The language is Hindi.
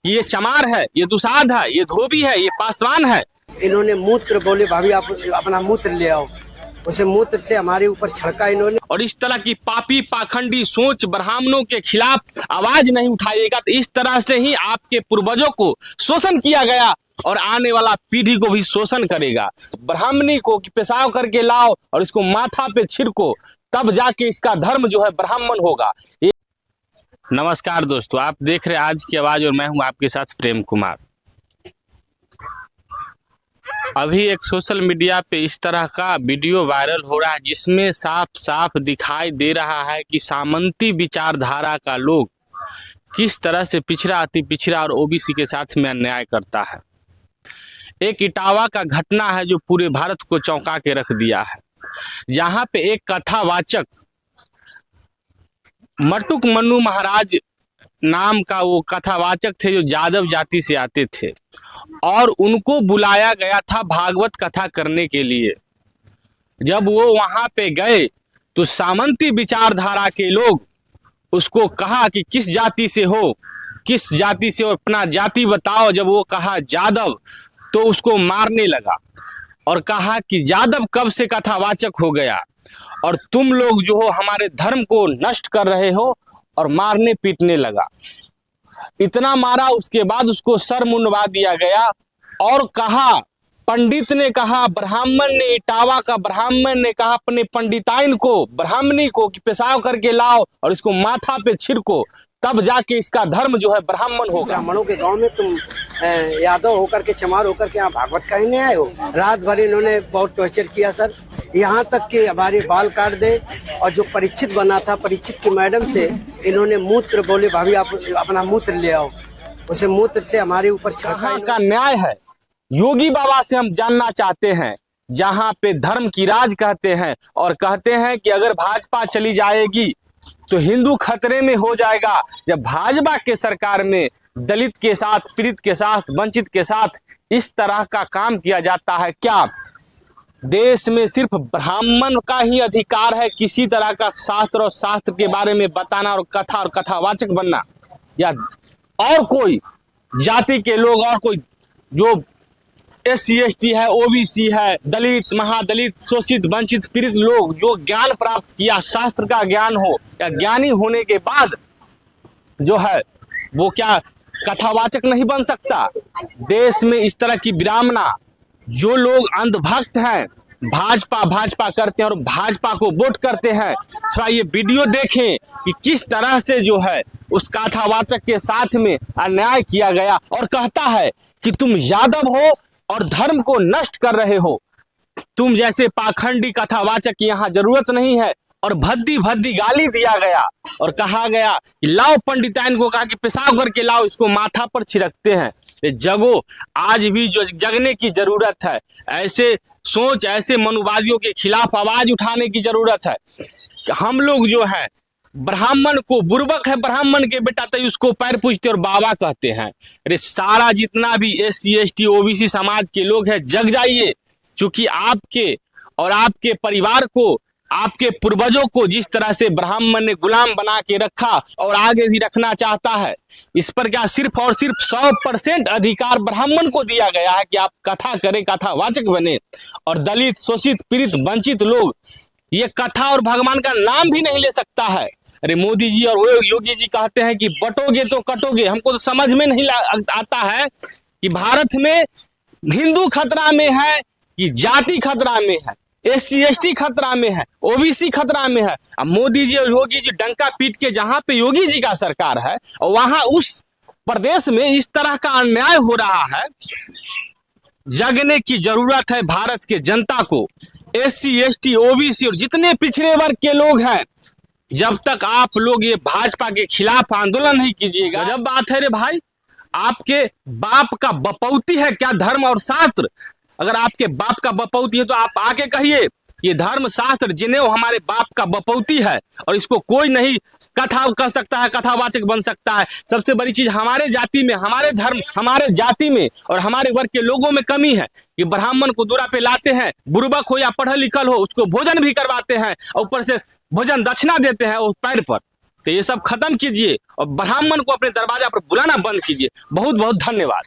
कि ये चमार है, ये दुसाध है, ये धोबी है, ये पासवान है। इन्होंने मूत्र बोले, भाभी आप अपना मूत्र ले आओ, उसे मूत्र से हमारे ऊपर छिड़का इन्होंने। और इस तरह की पापी पाखंडी सोच ब्राह्मणों के खिलाफ आवाज नहीं उठाइएगा तो इस तरह से ही आपके पूर्वजों को शोषण किया गया और आने वाला पीढ़ी को भी शोषण करेगा। ब्राह्मणी को पेशाब करके लाओ और इसको माथा पे छिड़को, तब जाके इसका धर्म जो है ब्राह्मण होगा। नमस्कार दोस्तों, आप देख रहे हैं आज की आवाज और मैं हूं आपके साथ प्रेम कुमार। अभी एक सोशल मीडिया पे इस तरह का वीडियो वायरल हो रहा है जिसमें साफ साफ दिखाई दे रहा है कि सामंती विचारधारा का लोग किस तरह से पिछड़ा, अति पिछड़ा और ओबीसी के साथ में अन्याय करता है। एक इटावा का घटना है जो पूरे भारत को चौंका के रख दिया है, जहां पे एक कथावाचक मटुक मनु महाराज नाम का वो कथावाचक थे जो यादव जाति से आते थे और उनको बुलाया गया था भागवत कथा करने के लिए। जब वो वहां पे गए तो सामंती विचारधारा के लोग उसको कहा कि किस जाति से हो, किस जाति से हो, अपना जाति बताओ। जब वो कहा यादव तो उसको मारने लगा और कहा कि यादव कब से कथावाचक हो गया और तुम लोग जो हो हमारे धर्म को नष्ट कर रहे हो, और मारने पीटने लगा। इतना मारा, उसके बाद उसको सर मुंडवा दिया गया और कहा, पंडित ने कहा, ब्राह्मण ने, इटावा का ब्राह्मण ने कहा अपने पंडिताइन को, ब्राह्मणी को कि पेशाब करके लाओ और इसको माथा पे छिड़को, तब जाके इसका धर्म जो है ब्राह्मण होगा। ब्राह्मणों के गांव में तुम यादव होकर के, चमार होकर के यहाँ भागवत कहने आए हो। रात भर इन्होंने बहुत टॉर्चर किया सर, यहाँ तक कि हमारे बाल काट दे। और जो परीक्षित बना था, परीक्षित की मैडम से इन्होंने मूत्र बोले, भाभी आप अपना मूत्र ले आओ, उसे मूत्र से हमारे ऊपर छिड़का। का न्याय है योगी बाबा से हम जानना चाहते हैं, जहाँ पे धर्म की राज कहते हैं और कहते हैं कि अगर भाजपा चली जाएगी तो हिंदू खतरे में हो जाएगा। जब भाजपा के सरकार में दलित के साथ, पीड़ित के साथ, वंचित के साथ इस तरह का काम किया जाता है, क्या देश में सिर्फ ब्राह्मण का ही अधिकार है किसी तरह का शास्त्र और शास्त्र के बारे में बताना और कथावाचक बनना, या और कोई जाति के लोग और कोई जो SC ST है, OBC है, दलित, महादलित, शोषित, वंचित, पीड़ित लोग जो ज्ञान प्राप्त किया, शास्त्र का ज्ञान हो या ज्ञानी होने के बाद जो है वो क्या कथावाचक नहीं बन सकता? देश में इस तरह की विडंबना, जो लोग अंधभक्त हैं, भाजपा करते हैं और भाजपा को वोट करते हैं, थोड़ा ये वीडियो देखें कि किस तरह से जो है उस कथावाचक के साथ में अन्याय किया गया और कहता है कि तुम यादव हो और धर्म को नष्ट कर रहे हो, तुम जैसे पाखंडी कथावाचक की यहाँ जरूरत नहीं है। और भद्दी भद्दी गाली दिया गया और कहा गया कि लाओ, पंडिताइन को कहा कि पेशाब करके लाओ, इसको माथा पर छिड़कते हैं। ये जगो, आज भी जो जगने की जरूरत है, ऐसे सोच, ऐसे मनुवादियों के खिलाफ आवाज उठाने की जरूरत है। हम लोग जो है ब्राह्मण को, बुर्बक है ब्राह्मण के बेटा, तो उसको पैर पूजते और बाबा कहते हैं। अरे सारा जितना भी SC ST OBC समाज के लोग हैं, जग जाइए, क्योंकि आपके और आपके परिवार को, आपके पूर्वजों को जिस तरह से ब्राह्मण ने गुलाम बना के रखा और आगे भी रखना चाहता है, इस पर क्या सिर्फ और सिर्फ 100% अधिकार ब्राह्मण को दिया गया है कि आप कथा करें, कथावाचक बने। और दलित, शोषित, पीड़ित, वंचित लोग ये कथा और भगवान का नाम भी नहीं ले सकता है। अरे मोदी जी और योगी जी कहते हैं कि बटोगे तो कटोगे। हमको तो समझ में नहीं आता है कि भारत में हिंदू खतरा में है कि जाति खतरा में है, SC ST खतरा में है, OBC खतरा में है। अब मोदी जी और योगी जी डंका पीट के, जहां पे योगी जी का सरकार है और वहां उस प्रदेश में इस तरह का अन्याय हो रहा है। जगने की जरूरत है भारत के जनता को। SC ST OBC और जितने पिछड़े वर्ग के लोग हैं, जब तक आप लोग ये भाजपा के खिलाफ आंदोलन नहीं कीजिएगा। जब बात है रे भाई, आपके बाप का बपौती है क्या धर्म और शास्त्र? अगर आपके बाप का बपौती है तो आप आके कहिए ये धर्म शास्त्र जिन्हें हमारे बाप का बपौती है और इसको कोई नहीं कथा कर सकता है, कथावाचक बन सकता है। सबसे बड़ी चीज हमारे जाति में, हमारे धर्म, हमारे जाति में और हमारे वर्ग के लोगों में कमी है कि ब्राह्मण को दूरा पे लाते हैं, बुर्बक हो या पढ़ल लिखल हो, उसको भोजन भी करवाते हैं और ऊपर से भोजन दक्षिणा देते हैं और पैर पर। तो ये सब खत्म कीजिए और ब्राह्मण को अपने दरवाजा पर बुलाना बंद कीजिए। बहुत बहुत धन्यवाद।